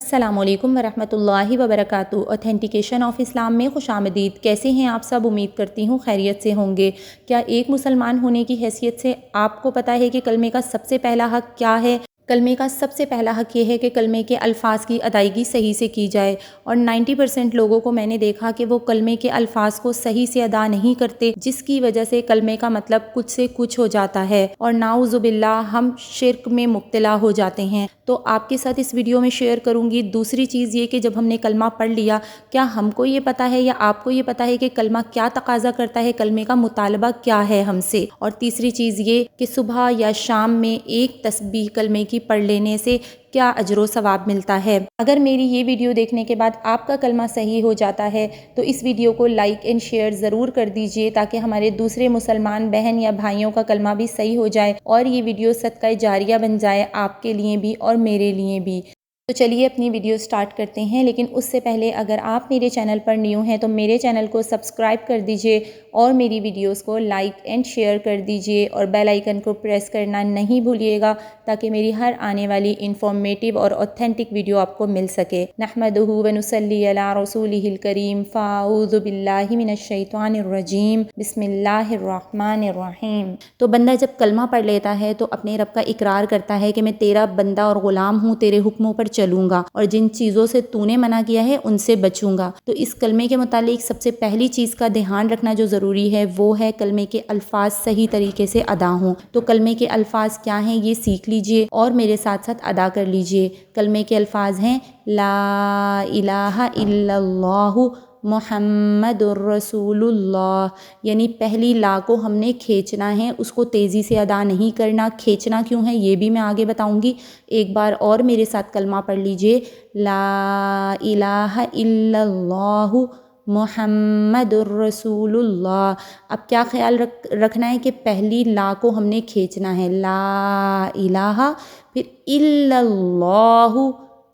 السلام علیکم ورحمۃ اللہ وبرکاتہ۔ اوتھینٹیکیشن آف اسلام میں خوش آمدید۔ کیسے ہیں آپ سب؟ امید کرتی ہوں خیریت سے ہوں گے۔ کیا ایک مسلمان ہونے کی حیثیت سے آپ کو پتہ ہے کہ کلمے کا سب سے پہلا حق کیا ہے؟ کلمے کا سب سے پہلا حق یہ ہے کہ کلمے کے الفاظ کی ادائیگی صحیح سے کی جائے، اور 90% لوگوں کو میں نے دیکھا کہ وہ کلمے کے الفاظ کو صحیح سے ادا نہیں کرتے، جس کی وجہ سے کلمے کا مطلب کچھ سے کچھ ہو جاتا ہے اور نعوذ باللہ ہم شرک میں مبتلا ہو جاتے ہیں۔ تو آپ کے ساتھ اس ویڈیو میں شیئر کروں گی۔ دوسری چیز یہ کہ جب ہم نے کلمہ پڑھ لیا، کیا ہم کو یہ پتہ ہے یا آپ کو یہ پتہ ہے کہ کلمہ کیا تقاضا کرتا ہے، کلمے کا مطالبہ کیا ہے ہم سے؟ اور تیسری چیز یہ کہ صبح یا شام میں ایک تسبیح کلمے کی پڑھ لینے سے کیا اجر و ثواب ملتا ہے۔ اگر میری یہ ویڈیو دیکھنے کے بعد آپ کا کلمہ صحیح ہو جاتا ہے تو اس ویڈیو کو لائک اینڈ شیئر ضرور کر دیجئے، تاکہ ہمارے دوسرے مسلمان بہن یا بھائیوں کا کلمہ بھی صحیح ہو جائے اور یہ ویڈیو صدقہ جاریہ بن جائے آپ کے لیے بھی اور میرے لیے بھی۔ تو چلیے اپنی ویڈیو سٹارٹ کرتے ہیں، لیکن اس سے پہلے اگر آپ میرے چینل پر نیو ہیں تو میرے چینل کو سبسکرائب کر دیجئے اور میری ویڈیوز کو لائک اینڈ شیئر کر دیجئے، اور بیل آئیکن کو پریس کرنا نہیں بھولیے گا تاکہ میری ہر آنے والی انفارمیٹیو اور اوتھینٹک ویڈیو آپ کو مل سکے۔ نحمدہ ونصلی علی رسولہ الکریم، فاعوذ باللہ من الشیطان الرجیم، بسم اللہ الرحمن الرحیم۔ تو بندہ جب کلمہ پڑھ لیتا ہے تو اپنے رب کا اقرار کرتا ہے کہ میں تیرا بندہ اور غلام ہوں، تیرے حکموں پر چلوں گا اور جن چیزوں سے تو نے منع کیا ہے ان سے بچوں گا۔ تو اس کلمے کے متعلق سب سے پہلی چیز کا دھیان رکھنا جو ضروری ہے وہ ہے کلمے کے الفاظ صحیح طریقے سے ادا ہوں۔ تو کلمے کے الفاظ کیا ہیں یہ سیکھ لیجئے اور میرے ساتھ ساتھ ادا کر لیجئے۔ کلمے کے الفاظ ہیں لا الہ الا اللہ محمد الرسول اللہ، یعنی پہلی لا کو ہم نے کھینچنا ہے، اس کو تیزی سے ادا نہیں کرنا۔ کھینچنا کیوں ہے یہ بھی میں آگے بتاؤں گی۔ ایک بار اور میرے ساتھ کلمہ پڑھ لیجئے، لا الہ الا اللہ محمد الرسول اللہ۔ اب کیا خیال رکھنا ہے کہ پہلی لا کو ہم نے کھینچنا ہے، لا الہ، پھر الا اللہ،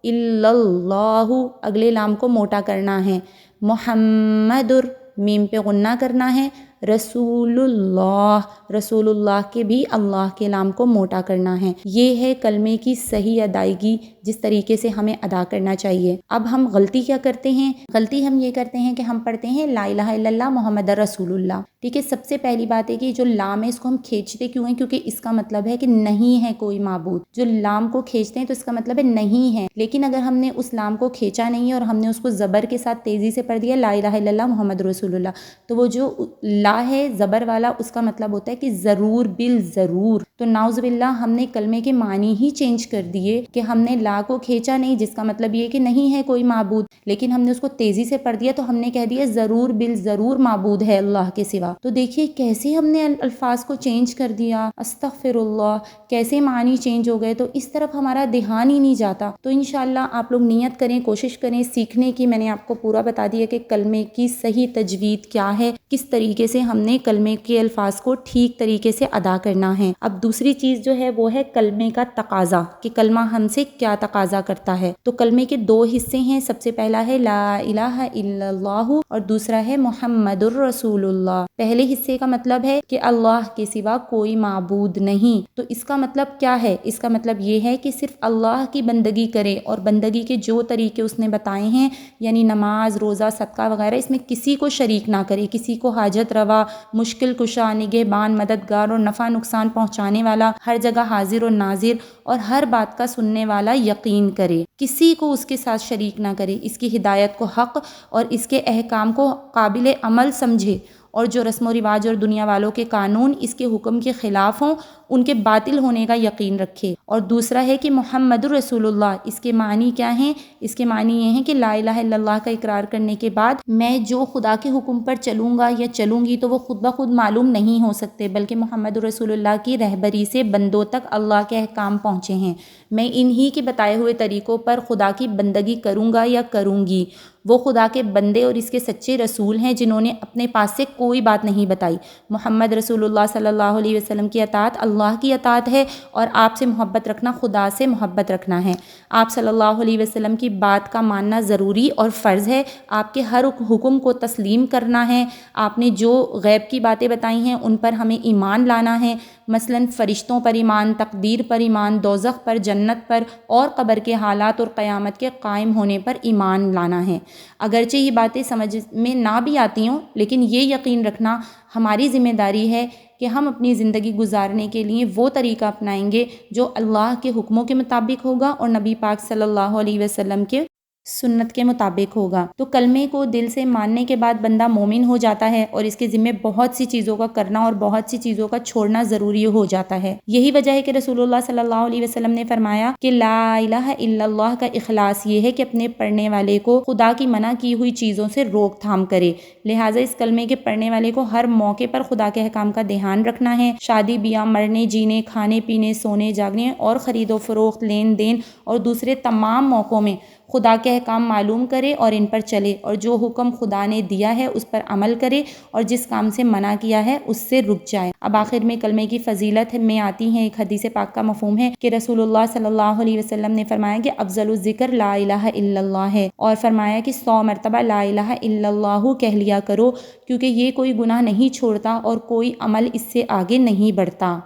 الا اللہ، اگلے لام کو موٹا کرنا ہے، محمد، میم پہ غنہ کرنا ہے، رسول اللہ، رسول اللہ کے بھی اللہ کے لام کو موٹا کرنا ہے۔ یہ ہے کلمے کی صحیح ادائیگی جس طریقے سے ہمیں ادا کرنا چاہیے۔ اب ہم غلطی کیا کرتے ہیں؟ غلطی ہم یہ کرتے ہیں کہ ہم پڑھتے ہیں لا الہ الا اللہ محمد رسول اللہ۔ ٹھیک ہے، سب سے پہلی بات ہے کہ جو لام ہے اس کو ہم کھینچتے کیوں ہیں؟ کیونکہ اس کا مطلب ہے کہ نہیں ہے کوئی معبود۔ جو لام کو کھینچتے ہیں تو اس کا مطلب ہے نہیں ہے، لیکن اگر ہم نے اس لام کو کھینچا نہیں اور ہم نے اس کو زبر کے ساتھ تیزی سے پڑھ دیا لا الہ الا اللہ محمد رسول اللہ، تو وہ جو لا ہے زبر والا اس کا مطلب ہوتا ہے کہ ضرور بالضرور۔ تو نعوذ باللہ ہم نے کلمے کے معنی ہی چینج کر دیے کہ ہم نے لا کو کھینچا نہیں جس کا مطلب یہ کہ نہیں ہے کوئی معبود، لیکن ہم نے اس کو تیزی سے پڑھ دیا تو ہم نے کہہ دیا ضرور بالضرور معبود ہے اللہ کے سوا۔ تو دیکھیے کیسے ہم نے الفاظ کو چینج کر دیا، استغفر اللہ، کیسے معنی چینج ہو گئے، تو اس طرف ہمارا دھیان ہی نہیں جاتا۔ تو انشاءاللہ آپ لوگ نیت کریں، کوشش کریں سیکھنے کی۔ میں نے آپ کو پورا بتا دیا کہ کلمے کی صحیح تجوید کیا ہے، کس طریقے سے ہم نے کلمے کے الفاظ کو ٹھیک طریقے سے ادا کرنا ہے۔ اب دوسری چیز جو ہے وہ ہے کلمے کا تقاضا، کہ کلمہ ہم سے کیا تقاضا کرتا ہے۔ تو کلمے کے دو حصے ہیں، سب سے پہلا ہے لا الہ الا اللہ اور دوسرا ہے محمد الرسول اللہ۔ پہلے حصے کا مطلب ہے کہ اللہ کے سوا کوئی معبود نہیں۔ تو اس کا مطلب کیا ہے؟ اس کا مطلب یہ ہے کہ صرف اللہ کی بندگی کرے اور بندگی کے جو طریقے اس نے بتائے ہیں، یعنی نماز، روزہ، صدقہ وغیرہ، اس میں کسی کو شریک نہ کرے، کسی کو حاجت روا، مشکل کشا، نگہبان، مددگار اور نفع نقصان پہنچانے والا، ہر جگہ حاضر و ناظر اور ہر بات کا سننے والا یقین کرے، کسی کو اس کے ساتھ شریک نہ کرے، اس کی ہدایت کو حق اور اس کے احکام کو قابل عمل سمجھے، اور جو رسم و رواج اور دنیا والوں کے قانون اس کے حکم کے خلاف ہوں ان کے باطل ہونے کا یقین رکھے۔ اور دوسرا ہے کہ محمد الرسول اللہ، اس کے معنی کیا ہیں؟ اس کے معنی یہ ہیں کہ لا الہ الا اللہ کا اقرار کرنے کے بعد میں جو خدا کے حکم پر چلوں گا یا چلوں گی تو وہ خود بخود معلوم نہیں ہو سکتے، بلکہ محمد الرسول اللہ کی رہبری سے بندوں تک اللہ کے احکام پہنچے ہیں۔ میں انہی کے بتائے ہوئے طریقوں پر خدا کی بندگی کروں گا یا کروں گی، وہ خدا کے بندے اور اس کے سچے رسول ہیں جنہوں نے اپنے پاس سے کوئی بات نہیں بتائی۔ محمد رسول اللہ صلی اللہ علیہ وسلم کی اطاعت اللہ کی اطاعت ہے، اور آپ سے محبت رکھنا خدا سے محبت رکھنا ہے۔ آپ صلی اللہ علیہ وسلم کی بات کا ماننا ضروری اور فرض ہے۔ آپ کے ہر حکم کو تسلیم کرنا ہے۔ آپ نے جو غیب کی باتیں بتائی ہیں ان پر ہمیں ایمان لانا ہے، مثلاً فرشتوں پر ایمان، تقدیر پر ایمان، دوزخ پر، جنت پر، اور قبر کے حالات اور قیامت کے قائم ہونے پر ایمان لانا ہے۔ اگرچہ یہ باتیں سمجھ میں نہ بھی آتی ہوں، لیکن یہ یقین رکھنا ہماری ذمہ داری ہے کہ ہم اپنی زندگی گزارنے کے لیے وہ طریقہ اپنائیں گے جو اللہ کے حکموں کے مطابق ہوگا اور نبی پاک صلی اللہ علیہ وسلم کے سنت کے مطابق ہوگا۔ تو کلمے کو دل سے ماننے کے بعد بندہ مومن ہو جاتا ہے، اور اس کے ذمے بہت سی چیزوں کا کرنا اور بہت سی چیزوں کا چھوڑنا ضروری ہو جاتا ہے۔ یہی وجہ ہے کہ رسول اللہ صلی اللہ علیہ وسلم نے فرمایا کہ لا الہ الا اللہ کا اخلاص یہ ہے کہ اپنے پڑھنے والے کو خدا کی منع کی ہوئی چیزوں سے روک تھام کرے۔ لہٰذا اس کلمے کے پڑھنے والے کو ہر موقع پر خدا کے احکام کا دھیان رکھنا ہے۔ شادی بیاہ، مرنے جینے، کھانے پینے، سونے جاگنے اور خرید و فروخت، لین دین اور دوسرے تمام موقعوں میں خدا کے احکام معلوم کرے اور ان پر چلے، اور جو حکم خدا نے دیا ہے اس پر عمل کرے، اور جس کام سے منع کیا ہے اس سے رک جائے۔ اب آخر میں کلمے کی فضیلت میں آتی ہیں، ایک حدیث پاک کا مفہوم ہے کہ رسول اللہ صلی اللہ علیہ وسلم نے فرمایا کہ افضل الذکر لا الہ الا اللہ ہے، اور فرمایا کہ 100 مرتبہ لا الہ الا اللہ کہہ لیا کرو، کیونکہ یہ کوئی گناہ نہیں چھوڑتا اور کوئی عمل اس سے آگے نہیں بڑھتا۔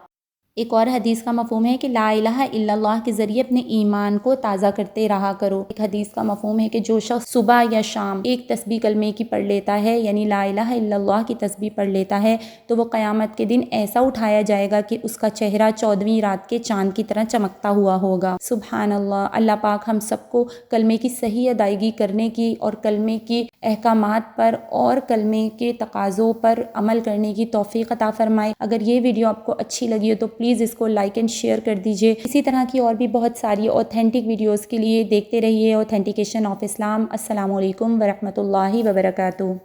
ایک اور حدیث کا مفہوم ہے کہ لا الہ الا اللہ کے ذریعے اپنے ایمان کو تازہ کرتے رہا کرو۔ ایک حدیث کا مفہوم ہے کہ جو شخص صبح یا شام ایک تسبیح کلمے کی پڑھ لیتا ہے، یعنی لا الہ الا اللہ کی تسبیح پڑھ لیتا ہے، تو وہ قیامت کے دن ایسا اٹھایا جائے گا کہ اس کا چہرہ 14ویں رات کے چاند کی طرح چمکتا ہوا ہوگا۔ سبحان اللہ۔ اللہ پاک ہم سب کو کلمے کی صحیح ادائیگی کرنے کی اور کلمے کی احکامات پر اور کلمے کے تقاضوں پر عمل کرنے کی توفیق عطا فرمائے۔ اگر یہ ویڈیو آپ کو اچھی لگی ہو تو پلیز اس کو لائک اینڈ شیئر کر دیجئے۔ اسی طرح کی اور بھی بہت ساری اوتھینٹک ویڈیوز کے لیے دیکھتے رہیے اوتھینٹیکیشن آف اسلام۔ السلام علیکم ورحمۃ اللہ وبرکاتہ۔